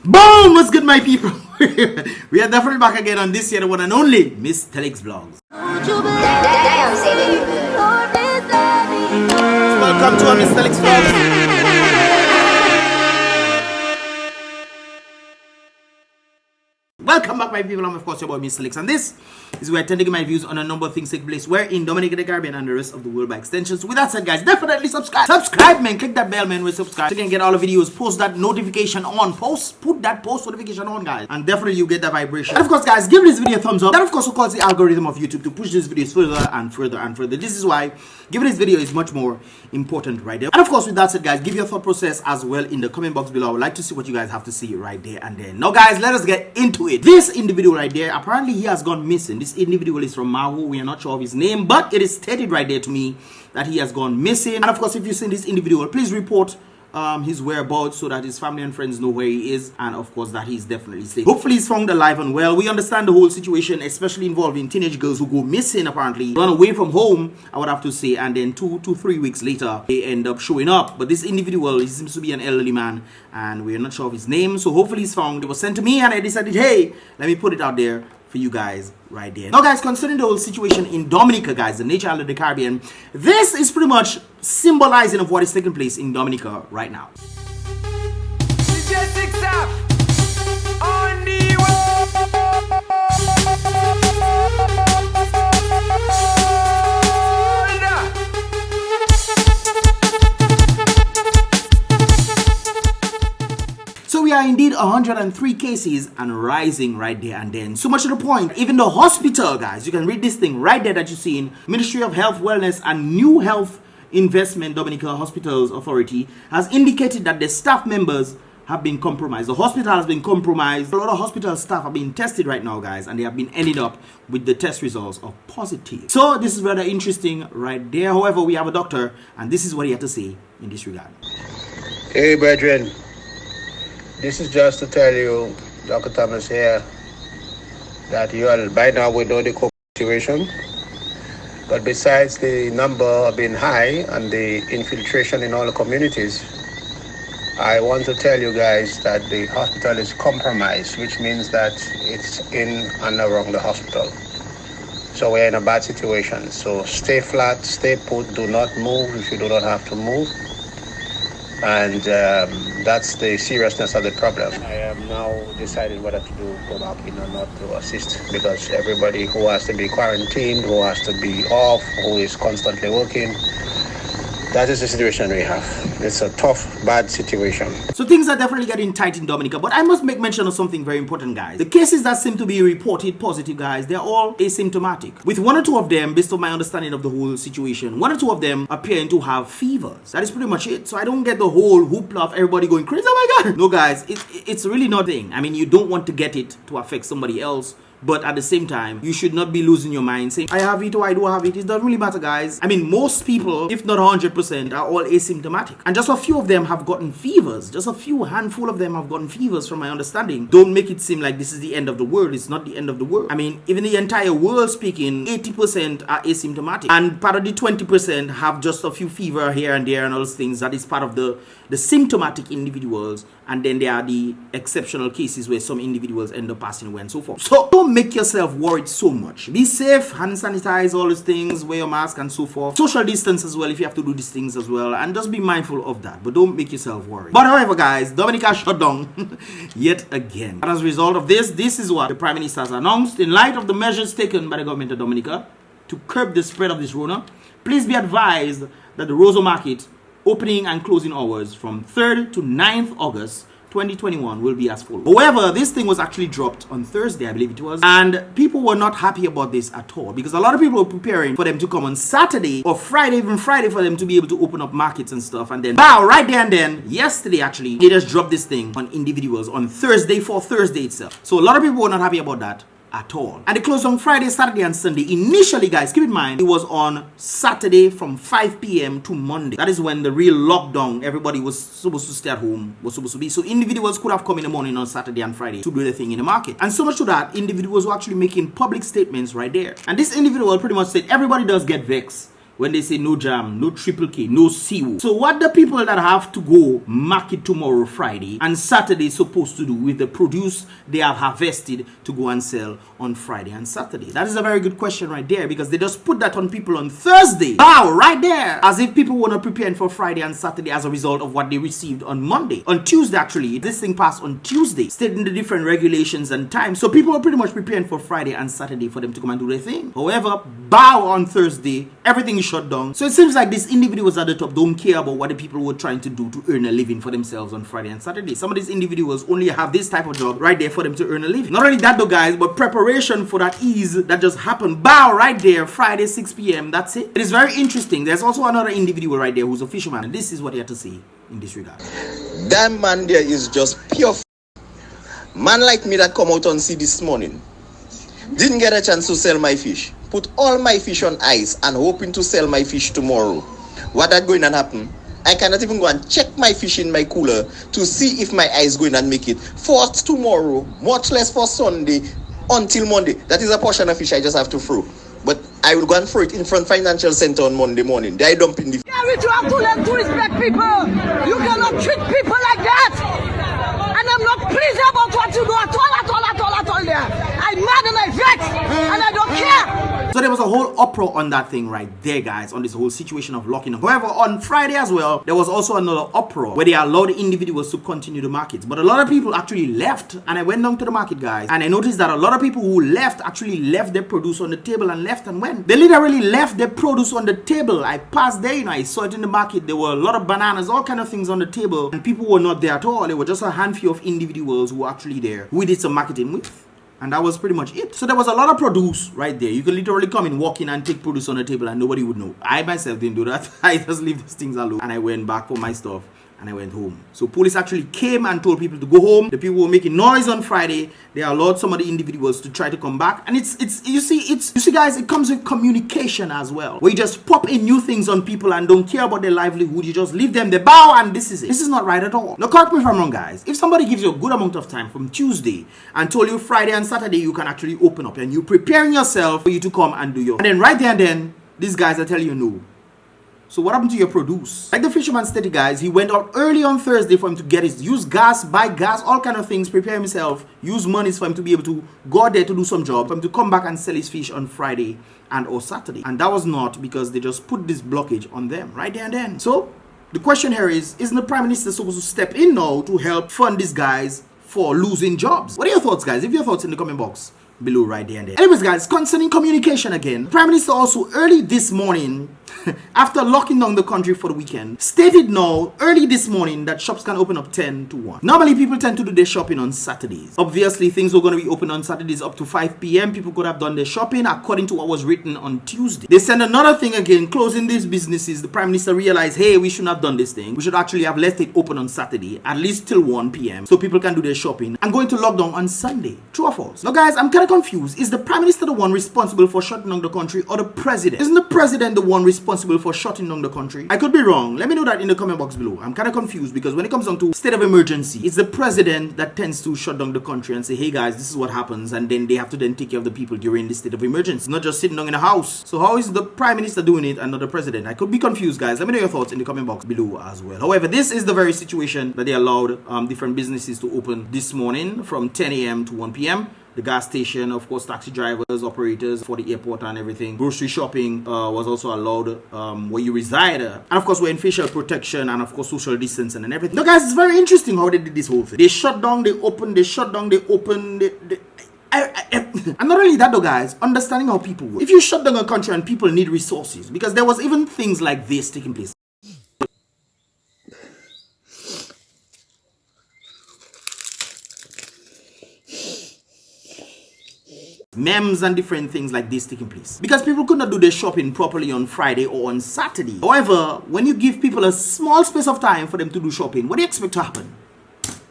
Boom! What's good, my people? We are definitely back again on this year, the one and only Mystelics vlogs. Welcome to our Mystelics vlogs. Welcome back, my people. I'm of course your boy Mystelics, and this is where I tend to give my views on a number of things take place where in Dominica, the Caribbean, and the rest of the world by extension. So with that said, guys, definitely subscribe, man. Click that bell, man. We subscribe so you can get all the videos. Post that notification on. Put that post notification on, guys, and definitely you get that vibration. And of course, guys, give this video a thumbs up. That of course will cause the algorithm of YouTube to push these videos further and further and further. This is why giving this video is much more important right there. And of course, with that said, guys, give your thought process as well in the comment box below. I would like to see what you guys have to see right there and then. Now, guys, let us get into it. This individual right there, apparently he has gone missing. This individual is from Mahu. We are not sure of his name, but it is stated right there to me that he has gone missing. And of course, if you've seen this individual, please report his whereabouts so that his family and friends know where he is, and of course that he's definitely safe. Hopefully he's found alive and well. We understand the whole situation, especially involving teenage girls who go missing, apparently run away from home, I would have to say, and then 2 to 3 weeks later they end up showing up. But this individual, he seems to be an elderly man, and we're not sure of his name, so hopefully he's found. It was sent to me and I decided, hey, let me put it out there for you guys right there. Now, guys, concerning the whole situation in Dominica, guys, the nature island of the Caribbean, this is pretty much symbolizing of what is taking place in Dominica right now. So we are indeed 103 cases and rising right there and then. So much to the point, even the hospital, guys, you can read this thing right there that you see in Ministry of Health, Wellness and New Health Investment Dominica Hospitals Authority has indicated that the staff members have been compromised. The hospital has been compromised. A lot of hospital staff are being tested right now, guys, and they have been ended up with the test results of positive. So this is rather interesting right there. However, we have a doctor, and this is what he had to say in this regard. Hey, brethren. This is just to tell you, Dr. Thomas here, that you all by now we know the COVID situation. But besides the number being high and the infiltration in all the communities, I want to tell you guys that the hospital is compromised, which means that it's in and around the hospital. So we're in a bad situation. So stay flat, stay put, do not move if you do not have to move. And that's the seriousness of the problem. I am now deciding whether to go back in or not to assist, because everybody who has to be quarantined, who has to be off, who is constantly working, that is the situation we have. It's a tough, bad situation. So things are definitely getting tight in Dominica, but I must make mention of something very important, guys. The cases that seem to be reported positive, guys, they're all asymptomatic. With 1 or 2 of them, based on my understanding of the whole situation, 1 or 2 of them appearing to have fevers. That is pretty much it. So I don't get the whole hoopla of everybody going crazy. Oh my God. No, guys, it's really nothing. I mean, you don't want to get it to affect somebody else. But at the same time, you should not be losing your mind saying, I have it or I do have it. It doesn't really matter, guys. I mean, most people, if not 100%, are all asymptomatic. And just a few of them have gotten fevers. Just a few handful of them have gotten fevers from my understanding. Don't make it seem like this is the end of the world. It's not the end of the world. I mean, even the entire world speaking, 80% are asymptomatic. And part of the 20% have just a few fever here and there and all those things. That is part of the symptomatic individuals. And then there are the exceptional cases where some individuals end up passing away and so forth. So don't make yourself worried so much. Be safe, hand sanitize, all these things, wear your mask and so forth. Social distance as well if you have to do these things as well. And just be mindful of that. But don't make yourself worried. But however, guys, Dominica shut down yet again. And as a result of this is what the Prime Minister has announced. In light of the measures taken by the government of Dominica to curb the spread of this Rona, please be advised that the Roseau Market opening and closing hours from 3rd to 9th August 2021 will be as follows. However, this thing was actually dropped on Thursday, I believe it was, and people were not happy about this at all because a lot of people were preparing for them to come on Saturday or Friday, even Friday, for them to be able to open up markets and stuff. And then, wow, right there and then, yesterday actually, they just dropped this thing on individuals on Thursday for Thursday itself. So a lot of people were not happy about that at all. And it closed on Friday, Saturday, and Sunday. Initially, guys, keep in mind, it was on Saturday from 5 p.m. to Monday. That is when the real lockdown, everybody was supposed to stay at home, was supposed to be. So individuals could have come in the morning on Saturday and Friday to do their thing in the market. And so much to that, individuals were actually making public statements right there. And this individual pretty much said, everybody does get vexed when they say no jam, no triple K, no CO. So what the people that have to go market tomorrow, Friday, and Saturday supposed to do with the produce they have harvested to go and sell on Friday and Saturday? That is a very good question right there, because they just put that on people on Thursday. Wow, right there. As if people were not preparing for Friday and Saturday as a result of what they received on Monday. On Tuesday, actually, this thing passed on Tuesday, stating the different regulations and times. So people were pretty much preparing for Friday and Saturday for them to come and do their thing. However, bow on Thursday, everything is shut down. So it seems like these individuals at the top don't care about what the people were trying to do to earn a living for themselves on Friday and Saturday. Some of these individuals only have this type of job right there for them to earn a living. Not only that though, guys, but preparation for that ease that just happened. Bow right there, Friday 6 p.m. That's it. It is very interesting. There's also another individual right there who's a fisherman, and this is what he had to say in this regard. That man there is just pure man like me that come out on sea this morning. Didn't get a chance to sell my fish. Put all my fish on ice and hoping to sell my fish tomorrow. What that going to happen? I cannot even go and check my fish in my cooler to see if my ice going to make it for tomorrow, much less for Sunday until Monday. That is a portion of fish I just have to throw. But I will go and throw it in front financial center on Monday morning. They dump in the... Yeah, you have to learn to respect people. You cannot treat people like that. And I'm not pleased about what you do at all there. I'm mad and I vex, and I don't care. So there was a whole uproar on that thing right there, guys, on this whole situation of locking up. However, on Friday as well, there was also another uproar where they allowed individuals to continue the markets. But a lot of people actually left, and I went down to the market, guys, and I noticed that a lot of people who left actually left their produce on the table and left and went. They literally left their produce on the table. I passed there, you know, I saw it in the market. There were a lot of bananas, all kind of things on the table, and people were not there at all. There were just a handful of individuals who were actually there, who we did some marketing with. And that was pretty much it. So there was a lot of produce right there. You could literally come in, walk in and take produce on the table and nobody would know. I myself didn't do that. I just leave these things alone. And I went back for my stuff and I went home. So police actually came and told people to go home. The people were making noise on Friday. They allowed some of the individuals to try to come back. And it's you see guys, it comes with communication as well. Where you just pop in new things on people and don't care about their livelihood. You just leave them, they bow, and this is it. This is not right at all. Now correct me if I'm wrong, guys. If somebody gives you a good amount of time from Tuesday and told you Friday and Saturday you can actually open up and you're preparing yourself for you to come and do your, and then right there and then these guys are telling you no. So what happened to your produce? Like the fisherman stated, guys, he went out early on Thursday for him to get his, use gas, buy gas, all kind of things, prepare himself, use monies for him to be able to go out there to do some job, for him to come back and sell his fish on Friday and or Saturday. And that was not because they just put this blockage on them right there and then. So the question here is, isn't the Prime Minister supposed to step in now to help fund these guys for losing jobs? What are your thoughts, guys? Leave your thoughts in the comment box below right there and there. Anyways, guys, concerning communication again, Prime Minister also early this morning, after locking down the country for the weekend, stated now early this morning that shops can open up 10 to 1. Normally people tend to do their shopping on Saturdays. Obviously things were going to be open on Saturdays up to 5 p.m. People could have done their shopping according to what was written on Tuesday. They sent another thing again, closing these businesses. The Prime Minister realized, hey, we shouldn't have done this thing. We should actually have left it open on Saturday, at least till 1 p.m. so people can do their shopping and go into lockdown on Sunday. True or false? Now guys, I'm kind of confused. Is the Prime Minister the one responsible for shutting down the country, or the President? Isn't the President the one responsible for shutting down the country? I could be wrong. Let me know that in the comment box below. I'm kind of confused because when it comes down to state of emergency, it's the President that tends to shut down the country and say, hey guys, this is what happens, and then they have to then take care of the people during the state of emergency, not just sitting down in a house. So how is the Prime Minister doing it and not the President? I could be confused, guys. Let me know your thoughts in the comment box below as well. However, this is the very situation that they allowed different businesses to open this morning from 10 a.m. to 1 p.m. The gas station, of course, taxi drivers, operators for the airport and everything. Grocery shopping was also allowed where you reside. And of course, we're in facial protection and of course, social distancing and everything. Now, guys, it's very interesting how they did this whole thing. They shut down, they opened, they shut down, they opened. And not only that though, guys, understanding how people work. If you shut down a country and people need resources, because there was even things like this taking place. Memes and different things like this taking place because people could not do their shopping properly on Friday or on Saturday. However, when you give people a small space of time for them to do shopping, what do you expect to happen?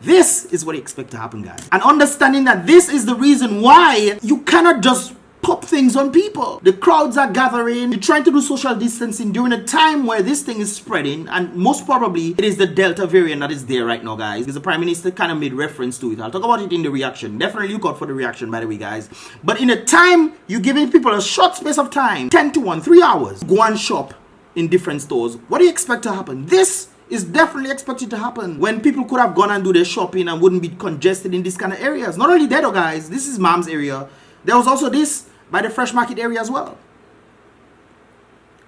This is what you expect to happen, guys. And understanding that this is the reason why you cannot just pop things on people. The crowds are gathering. You're trying to do social distancing during a time where this thing is spreading, and most probably it is the Delta variant that is there right now, guys, because the Prime Minister kind of made reference to it. I'll talk about it in the reaction. Definitely look out for the reaction, by the way, guys. But in a time, you're giving people a short space of time, 10 to 1, 3 hours, go and shop in different stores. What do you expect to happen? This is definitely expected to happen when people could have gone and do their shopping and wouldn't be congested in these kind of areas. Not only that, though, guys, this is Mom's area. There was also this by the Fresh Market area as well.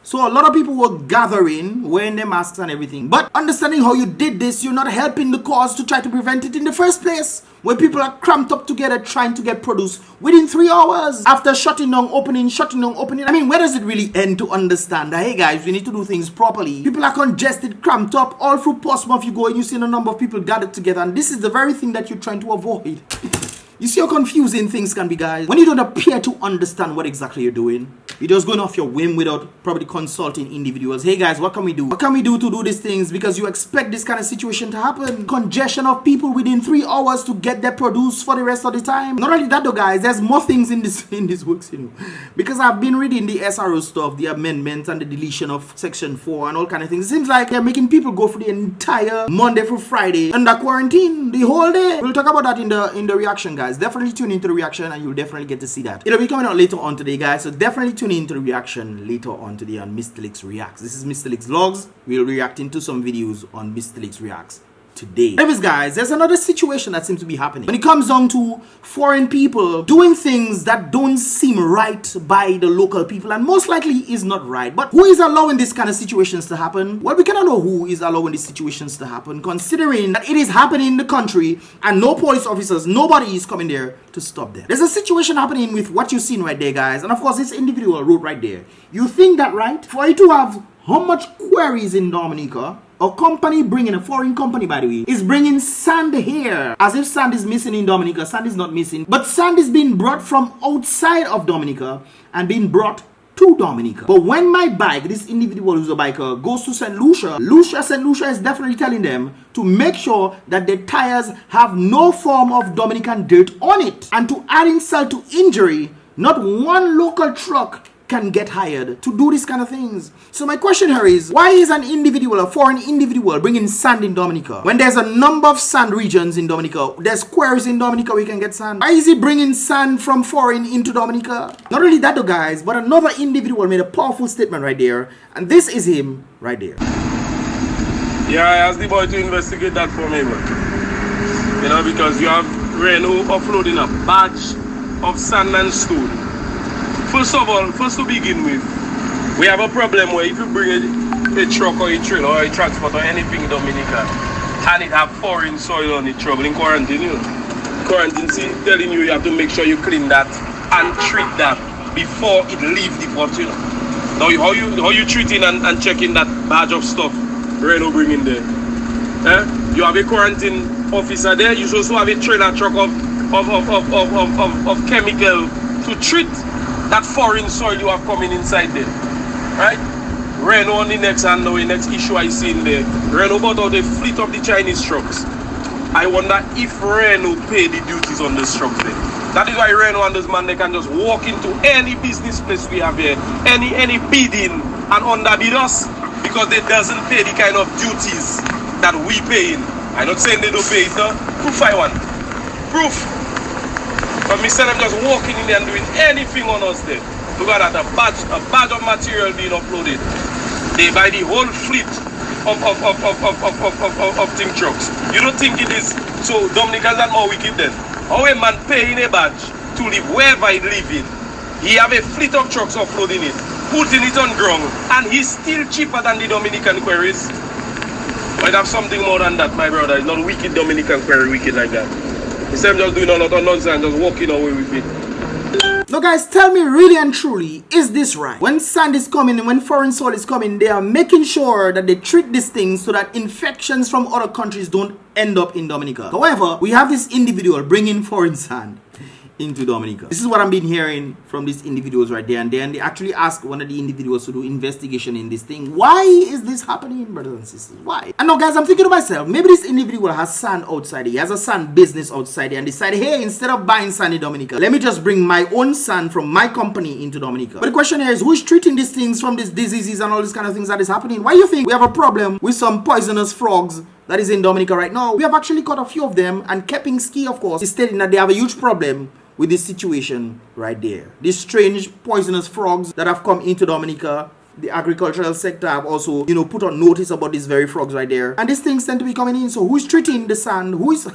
So a lot of people were gathering, wearing their masks and everything. But understanding how you did this, you're not helping the cause to try to prevent it in the first place. When people are cramped up together trying to get produce within 3 hours after shutting down, opening. I mean, where does it really end to understand that, hey guys, we need to do things properly? People are congested, cramped up, all through Portsmouth you go and you see a number of people gathered together, and this is the very thing that you're trying to avoid. You see how confusing things can be, guys? When you don't appear to understand what exactly you're doing, you're just going off your whim without probably consulting individuals. Hey guys, what can we do? What can we do to do these things? Because you expect this kind of situation to happen. Congestion of people within 3 hours to get their produce for the rest of the time. Not only that though, guys, there's more things in this works, you know. Because I've been reading the SRO stuff, the amendments and the deletion of Section 4 and all kind of things. It seems like they're making people go for the entire Monday through Friday under quarantine, the whole day. We'll talk about that in the reaction, guys. Definitely tune into the reaction and you'll definitely get to see that. It'll be coming out later on today, guys, so definitely tune into the reaction later on today on Mystelics Reacts. This is Mystelics Vlogs. We'll react into some videos on Mystelics Reacts today. Anyways, guys, there's another situation that seems to be happening when it comes down to foreign people doing things that don't seem right by the local people, and most likely is not right. But who is allowing these kind of situations to happen? Well, we cannot know who is allowing these situations to happen, considering that it is happening in the country and no police officers, nobody is coming there to stop them. There's a situation happening with what you've seen right there, guys, and of course this individual wrote right there. You think that, right? For you to have how much queries in Dominica, a company bringing, a foreign company by the way, is bringing sand here. As if sand is missing in Dominica. Sand is not missing. But sand is being brought from outside of Dominica and being brought to Dominica. But when my bike, this individual who's a biker, goes to St. Lucia, St. Lucia is definitely telling them to make sure that the tires have no form of Dominican dirt on it. And to add insult to injury, not one local truck can get hired to do these kind of things. So my question here is, why is an individual, a foreign individual, bringing sand in Dominica when there's a number of sand regions in Dominica? There's quarries in Dominica we can get sand. Why is he bringing sand from foreign into Dominica? Not only that though, guys, but another individual made a powerful statement right there, and this is him right there. Yeah, I asked the boy to investigate that for me, man. You know, because you have Reno uploading a batch of sand and stone. First of all, to begin with, we have a problem where if you bring a truck or a trailer or a transport or anything in Dominica and it have foreign soil on it, trouble in quarantine, you know. Quarantine, see, telling you have to make sure you clean that and treat that before it leave the port, you know. Now, how you treating and checking that batch of stuff Reno bringing there? You have a quarantine officer there, you also have a trailer truck of chemical to treat that foreign soil you have coming inside there, right? Reno on the next hand, now the next issue I see in there. Reno bought out the fleet of the Chinese trucks. I wonder if Reno pay the duties on those trucks there. That is why Reno and this man, they can just walk into any business place we have here, any bidding and underbid us because they doesn't pay the kind of duties that we paying. I'm not saying they don't pay it, no? Proof I want. Proof. But me them just walking in there and doing anything on us there. Look at that, a badge of material being uploaded. They buy the whole fleet of thing trucks. You don't think it is so Dominicans are more wicked then? How a man paying a badge to live wherever he live in, he have a fleet of trucks uploading it, putting it on ground, and he's still cheaper than the Dominican quarries. Might have something more than that, my brother. It's not wicked Dominican quarry wicked like that. Instead of just doing a lot of nonsense, just walking away with it. Now guys, tell me really and truly, is this right? When sand is coming and when foreign soil is coming, they are making sure that they treat these things so that infections from other countries don't end up in Dominica. However, we have this individual bringing foreign sand into Dominica. This is what I've been hearing from these individuals right there. And then they actually asked one of the individuals to do investigation in this thing. Why is this happening, brothers and sisters? Why? And now, guys, I'm thinking to myself, maybe this individual has sand outside. He has a sand business outside and decided, hey, instead of buying sand in Dominica, let me just bring my own sand from my company into Dominica. But the question here is, who is treating these things from these diseases and all these kind of things that is happening? Why do you think we have a problem with some poisonous frogs that is in Dominica right now? We have actually caught a few of them, and Kepping Ski, of course, is stating that they have a huge problem with this situation right there. These strange poisonous frogs that have come into Dominica. The agricultural sector have also, put on notice about these very frogs right there. And these things tend to be coming in. So who's treating the sand? Who is...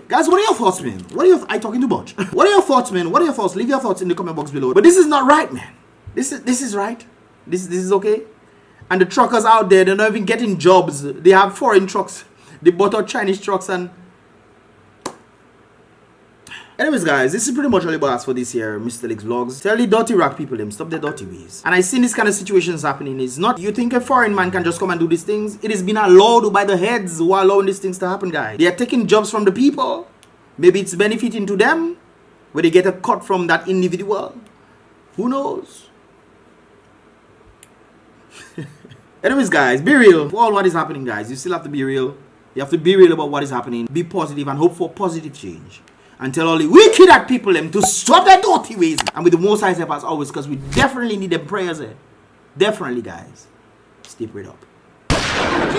Guys, what are your thoughts, man? I talking too much. What are your thoughts, man? What are your thoughts? Leave your thoughts in the comment box below. But this is not right, man. This is right. This is okay. And the truckers out there, they're not even getting jobs. They have foreign trucks. They bought out Chinese trucks and... Anyways, guys, this is pretty much all about us for this year, Mystelics vlogs. Tell the dirty rock people them, stop their dirty ways. And I seen this kind of situations happening. It's not, you think a foreign man can just come and do these things? It has been allowed by the heads who are allowing these things to happen, guys. They are taking jobs from the people. Maybe it's benefiting to them, where they get a cut from that individual. Who knows? Anyways, guys, be real. For all what is happening, guys, you still have to be real. You have to be real about what is happening. Be positive and hope for positive change. And tell all the wicked at people them to stop their dirty ways. And with the most high help as always, because we definitely need them prayers there. Definitely, guys. Stay prayed up. Welcome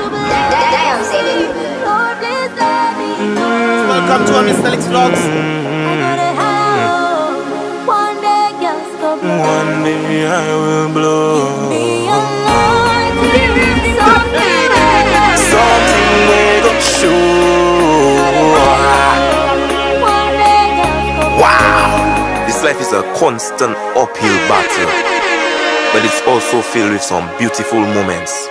to our Mystelics vlogs. One day I will blow. Something will go show. Wow! This life is a constant uphill battle, but it's also filled with some beautiful moments.